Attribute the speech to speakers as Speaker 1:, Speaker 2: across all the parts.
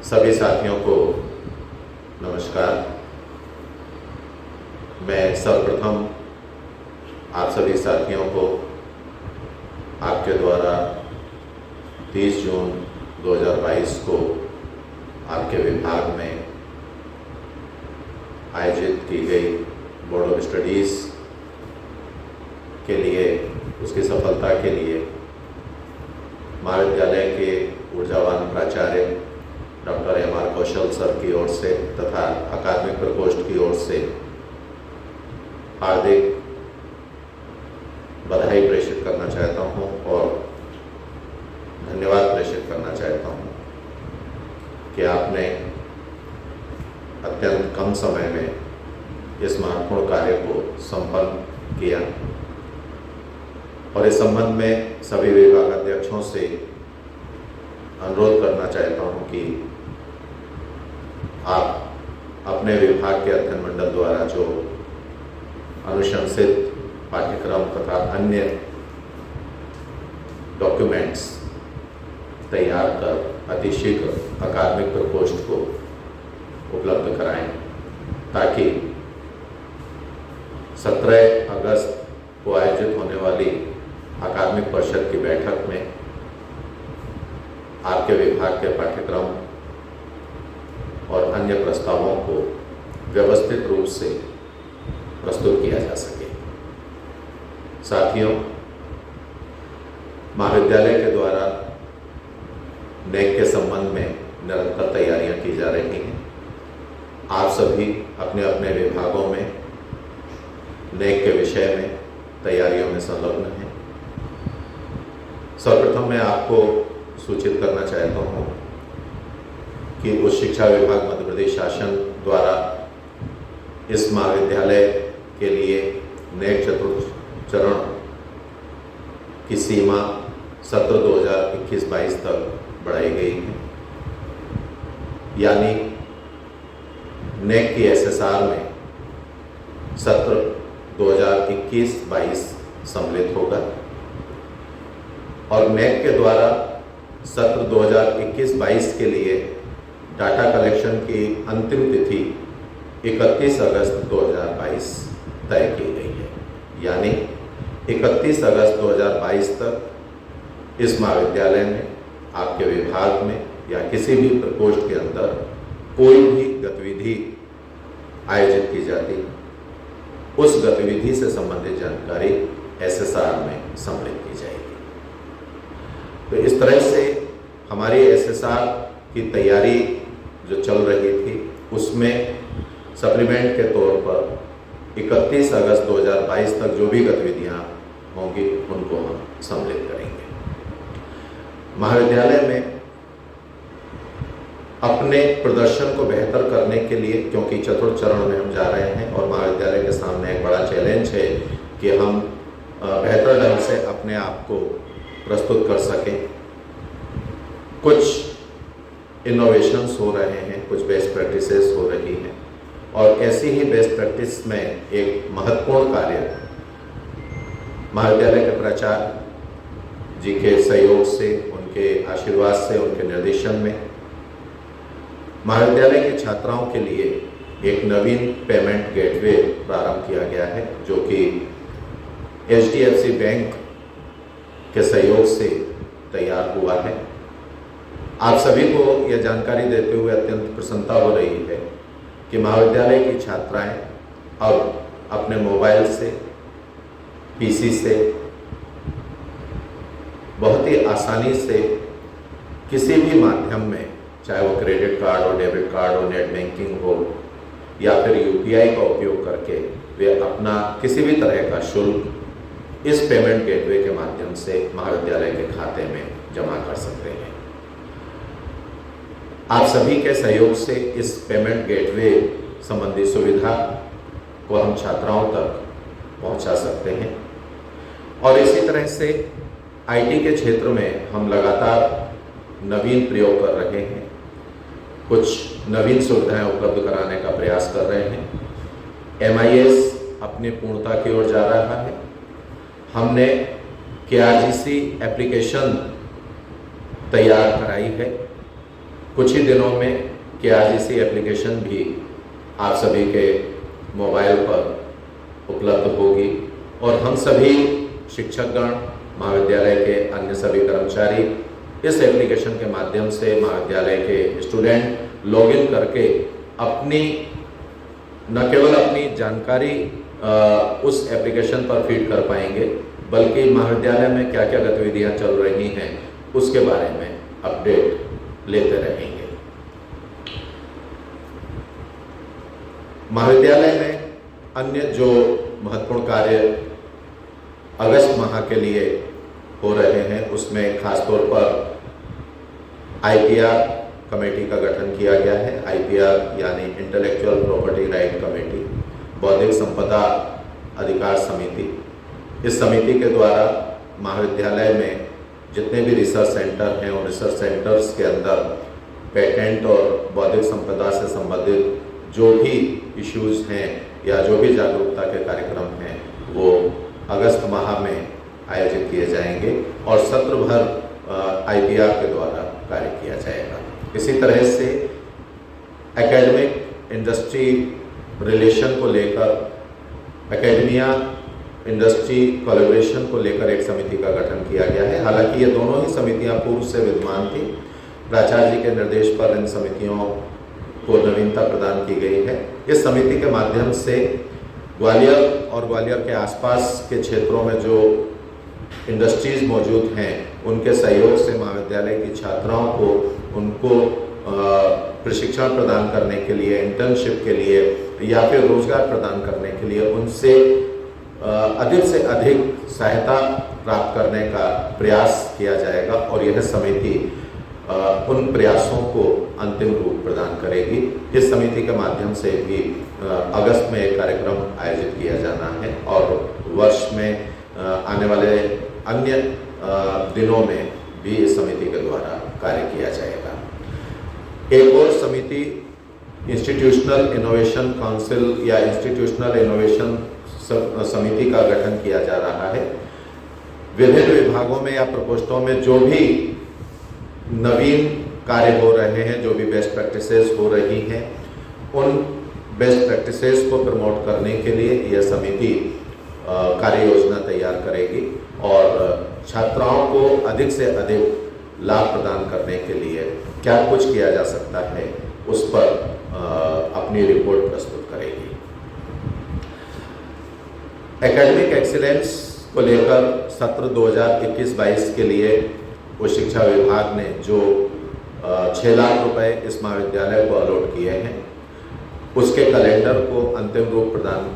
Speaker 1: सभी साथियों को नमस्कार। मैं सर्वप्रथम आप सभी साथियों को आपके द्वारा 30 जून 2022 को आपके विभाग में आयोजित की गई बोर्ड ऑफ स्टडीज़ के लिए, उसकी सफलता के लिए महाविद्यालय के ऊर्जावान प्राचार्य डॉक्टर एम.आर. कौशल सर की ओर से तथा अकादमिक प्रकोष्ठ की ओर से हार्दिक बधाई प्रेषित करना चाहता हूं और धन्यवाद प्रेषित करना चाहता हूं कि आपने अत्यंत कम समय में इस महत्वपूर्ण कार्य को संपन्न किया। और इस संबंध में सभी विभागाध्यक्षों से अनुरोध करना चाहता हूं कि आप अपने विभाग के अध्ययन मंडल द्वारा जो अनुशंसित पाठ्यक्रम तथा अन्य डॉक्यूमेंट्स तैयार कर अतिशीघ्र अकादमिक प्रकोष्ठ को उपलब्ध कराएं, ताकि 17 अगस्त को आयोजित होने वाली अकादमिक परिषद की बैठक में आपके विभाग के पाठ्यक्रम और अन्य प्रस्तावों को व्यवस्थित रूप से प्रस्तुत किया जा सके। साथियों, महाविद्यालय के द्वारा नेक के संबंध में निरंतर तैयारियां की जा रही हैं। आप सभी अपने अपने विभागों में नेक के विषय में तैयारियों में संलग्न हैं। सर्वप्रथम मैं आपको सूचित करना चाहता हूँ कि उच्च शिक्षा विभाग मध्य प्रदेश शासन द्वारा इस महाविद्यालय के लिए नेक चतुर्थ चरण की सीमा सत्र 2021-22 तक बढ़ाई गई है। यानी नेक की एसएसआर में सत्र 2021-22 सम्मिलित होगा और नेक के द्वारा सत्र 2021-22 के लिए डाटा कलेक्शन की अंतिम तिथि 31 अगस्त 2022 तय की गई है। यानी 31 अगस्त 2022 तक इस महाविद्यालय में आपके विभाग में या किसी भी प्रकोष्ठ के अंदर कोई भी गतिविधि आयोजित की जाती है, उस गतिविधि से संबंधित जानकारी एसएसआर में सम्मिलित की जाएगी। तो इस तरह से हमारी एसएसआर की तैयारी जो चल रही थी, उसमें सप्लीमेंट के तौर पर 31 अगस्त 2022 तक जो भी गतिविधियां होंगी उनको हम सम्मिलित करेंगे। महाविद्यालय में अपने प्रदर्शन को बेहतर करने के लिए, क्योंकि चतुर्थ चरण में हम जा रहे हैं और महाविद्यालय के सामने एक बड़ा चैलेंज है कि हम बेहतर ढंग से अपने आप को प्रस्तुत कर सकें। कुछ इनोवेशंस हो रहे हैं, कुछ बेस्ट प्रैक्टिसेस हो रही हैं और ऐसी ही बेस्ट प्रैक्टिस में एक महत्वपूर्ण कार्य महाविद्यालय के प्राचार्य जी के सहयोग से, उनके आशीर्वाद से, उनके निर्देशन में महाविद्यालय के छात्राओं के लिए एक नवीन पेमेंट गेटवे प्रारंभ किया गया है, जो कि एचडीएफसी बैंक के सहयोग से तैयार हुआ है। आप सभी को यह जानकारी देते हुए अत्यंत प्रसन्नता हो रही है कि महाविद्यालय की छात्राएं अब अपने मोबाइल से, पीसी से बहुत ही आसानी से किसी भी माध्यम में, चाहे वो क्रेडिट कार्ड हो, डेबिट कार्ड हो, नेट बैंकिंग हो या फिर यूपीआई का उपयोग करके वे अपना किसी भी तरह का शुल्क इस पेमेंट गेटवे के माध्यम से महाविद्यालय के खाते में जमा कर सकते हैं। आप सभी के सहयोग से इस पेमेंट गेटवे संबंधी सुविधा को हम छात्राओं तक पहुंचा सकते हैं। और इसी तरह से आईटी के क्षेत्र में हम लगातार नवीन प्रयोग कर रहे हैं, कुछ नवीन सुविधाएं उपलब्ध कराने का प्रयास कर रहे हैं। MIS अपनी पूर्णता की ओर जा रहा है। हमने KRGC एप्लीकेशन तैयार कराई है कुछ ही दिनों में KRGC एप्लीकेशन भी आप सभी के मोबाइल पर उपलब्ध होगी और हम सभी शिक्षकगण, महाविद्यालय के अन्य सभी कर्मचारी इस एप्लीकेशन के माध्यम से महाविद्यालय के स्टूडेंट लॉगिन करके अपनी न केवल अपनी जानकारी उस एप्लीकेशन पर फीड कर पाएंगे, बल्कि महाविद्यालय में क्या क्या गतिविधियां चल रही हैं उसके बारे में अपडेट लेते रहेंगे। महाविद्यालय में अन्य जो महत्वपूर्ण कार्य अगस्त माह के लिए हो रहे हैं उसमें खासतौर पर IPR कमेटी का गठन किया गया है। IPR यानी इंटेलेक्चुअल प्रॉपर्टी राइट कमेटी, बौद्धिक संपदा अधिकार समिति। इस समिति के द्वारा महाविद्यालय में जितने भी रिसर्च सेंटर हैं उन रिसर्च सेंटर्स के अंदर पेटेंट और बौद्धिक संपदा से संबंधित जो भी इश्यूज हैं या जो भी जागरूकता के कार्यक्रम हैं वो अगस्त माह में आयोजित किए जाएंगे और सत्र भर IPR के द्वारा कार्य किया जाएगा। इसी तरह से एकेडमिक इंडस्ट्री रिलेशन को लेकर, एकेडमिया इंडस्ट्री कोलैबोरेशन को लेकर एक समिति का गठन किया गया है। हालांकि ये दोनों ही समितियां पूर्व से विद्यमान थी। प्राचार्य जी के निर्देश पर इन समितियों को नवीनता प्रदान की गई है। इस समिति के माध्यम से ग्वालियर और ग्वालियर के आसपास के क्षेत्रों में जो इंडस्ट्रीज मौजूद हैं उनके सहयोग से महाविद्यालय की छात्राओं को उनको प्रशिक्षण प्रदान करने के लिए, इंटर्नशिप के लिए या फिर रोजगार प्रदान करने के लिए उनसे अधिक से अधिक सहायता प्राप्त करने का प्रयास किया जाएगा और यह समिति उन प्रयासों को अंतिम रूप प्रदान करेगी। इस समिति के माध्यम से भी अगस्त में एक कार्यक्रम आयोजित किया जाना है और वर्ष में आने वाले अन्य दिनों में भी इस समिति के द्वारा कार्य किया जाएगा। एक और समिति इंस्टीट्यूशनल इनोवेशन काउंसिल या इंस्टीट्यूशनल इनोवेशन समिति का गठन किया जा रहा है। विभिन्न विभागों में या प्रकोष्ठों में जो भी नवीन कार्य हो रहे हैं, जो भी बेस्ट प्रैक्टिसेस हो रही हैं, उन बेस्ट प्रैक्टिसेस को प्रमोट करने के लिए यह समिति कार्य योजना तैयार करेगी और छात्राओं को अधिक से अधिक लाभ प्रदान करने के लिए क्या कुछ किया जा सकता है उस पर अपनी रिपोर्ट प्रस्तुत करेगी। एकेडमिक एक्सीलेंस को लेकर सत्र 2021-22 के लिए उच्च शिक्षा विभाग ने जो 6 लाख रुपए इस महाविद्यालय को अलॉट किए हैं उसके कैलेंडर को अंतिम रूप प्रदान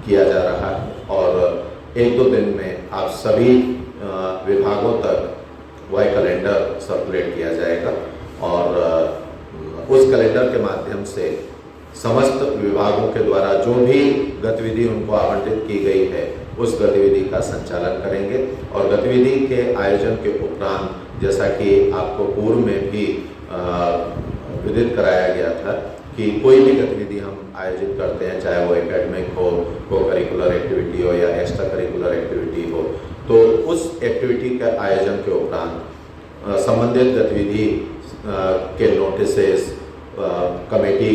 Speaker 1: किया जा रहा है और 1-2 दिन में आप सभी विभागों तक वह कैलेंडर सर्कुलेट किया जाएगा और उस कैलेंडर के माध्यम से समस्त विभागों के द्वारा जो भी गतिविधि उनको आवंटित की गई है उस गतिविधि का संचालन करेंगे और गतिविधि के आयोजन के उपरांत जैसा कि आपको पूर्व में भी विदित कराया गया था कि कोई भी गतिविधि हम आयोजित करते हैं, चाहे वो एकेडमिक हो, को करिकुलर एक्टिविटी हो या एक्स्ट्रा करिकुलर एक्टिविटी हो, तो उस एक्टिविटी के आयोजन के उपरांत संबंधित गतिविधि के नोटिसेस, कमेटी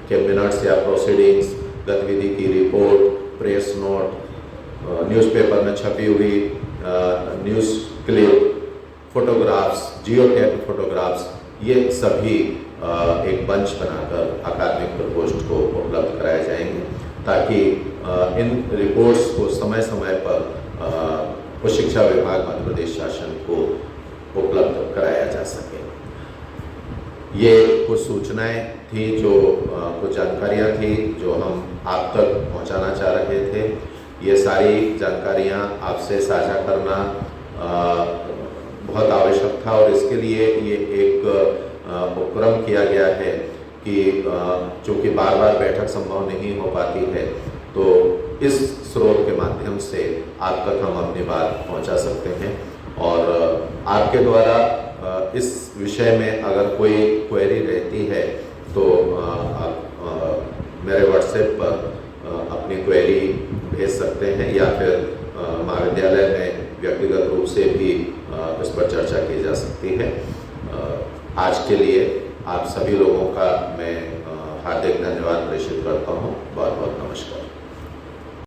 Speaker 1: के मिनट्स या प्रोसीडिंग्स, गतिविधि की रिपोर्ट, प्रेस नोट, न्यूज़पेपर में छपी हुई news clip, photographs, geo tag photographs, ये सभी एक बंच बनाकर अकादमिक प्रकोष्ठ को उपलब्ध कराए जाएंगे ताकि इन रिपोर्ट्स को समय समय पर उच्च शिक्षा विभाग मध्य प्रदेश शासन को उपलब्ध कराया जा सके। ये कुछ सूचनाएं थी, जो कुछ जानकारियां थी जो हम आप तक पहुंचाना चाह रहे थे। ये सारी जानकारियां आपसे साझा करना बहुत आवश्यक था और इसके लिए ये एक उपक्रम किया गया है कि चूँकि बार बार बैठक संभव नहीं हो पाती है तो इस स्रोत के माध्यम से आप तक हम अपनी बात पहुंचा सकते हैं और आपके द्वारा इस विषय में अगर कोई क्वेरी रहती है तो आप मेरे व्हाट्सएप पर अपनी क्वेरी भेज सकते हैं या फिर महाविद्यालय में व्यक्तिगत रूप से भी इस पर चर्चा की जा सकती है। आज के लिए आप सभी लोगों का मैं हार्दिक धन्यवाद प्रेषित करता हूँ। बहुत बहुत नमस्कार।